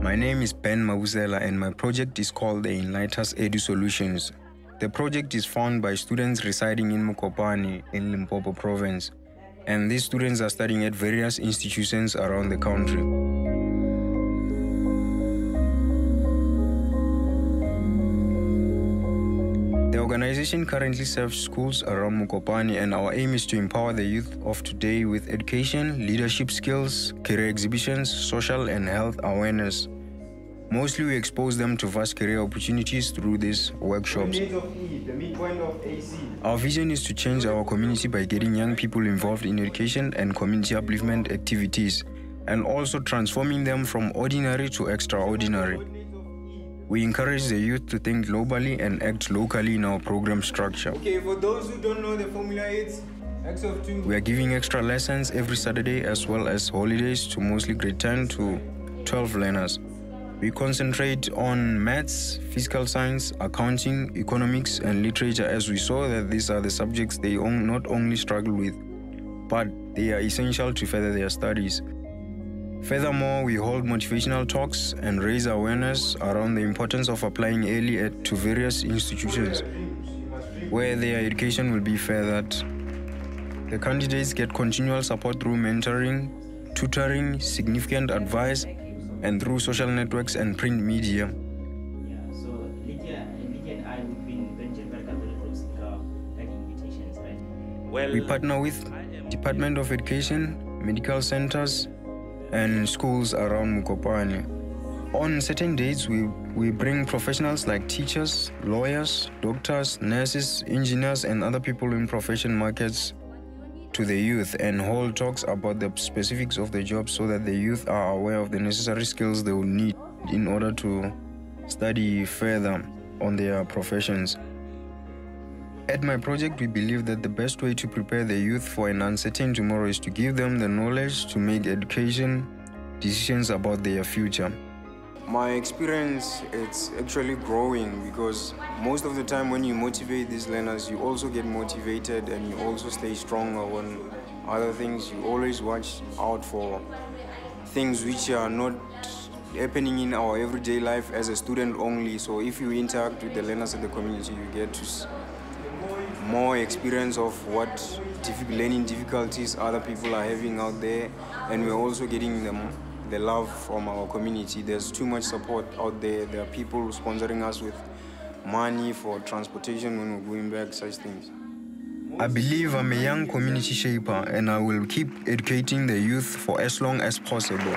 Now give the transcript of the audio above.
My name is Ben Mabusela and my project is called the Enlightas Edu Solutions. The project is found by students residing in Mokopane in Limpopo province, and these students are studying at various institutions around the country. The organization currently serves schools around Mokopane, and our aim is to empower the youth of today with education, leadership skills, career exhibitions, social and health awareness. Mostly we expose them to vast career opportunities through these workshops. Our vision is to change our community by getting young people involved in education and community upliftment activities, and also transforming them from ordinary to extraordinary. We encourage the youth to think globally and act locally in our program structure. Okay, for those who don't know the formula, it's X of 2. We are giving extra lessons every Saturday as well as holidays to mostly grade 10 to 12 learners. We concentrate on maths, physical science, accounting, economics, and literature, as we saw that these are the subjects they not only struggle with, but they are essential to further their studies. Furthermore, we hold motivational talks and raise awareness around the importance of applying early to various institutions where their education will be furthered. The candidates get continual support through mentoring, tutoring, significant advice, and through social networks and print media. So Lydia and I would be very welcome to invitations, right? Well, we partner with Department of Education, medical centers, and schools around Mokopane. On certain dates, we bring professionals like teachers, lawyers, doctors, nurses, engineers, and other people in profession markets to the youth and hold talks about the specifics of the job so that the youth are aware of the necessary skills they will need in order to study further on their professions. At my project, we believe that the best way to prepare the youth for an uncertain tomorrow is to give them the knowledge to make education decisions about their future. My experience, it's actually growing because most of the time when you motivate these learners, you also get motivated and you also stay stronger on other things. You always watch out for things which are not happening in our everyday life as a student only. So if you interact with the learners in the community, you get to more experience of what learning difficulties other people are having out there, and we're also getting them the love from our community. There's too much support out there. There are people sponsoring us with money for transportation when we're going back, such things. I believe I'm a young community shaper and I will keep educating the youth for as long as possible.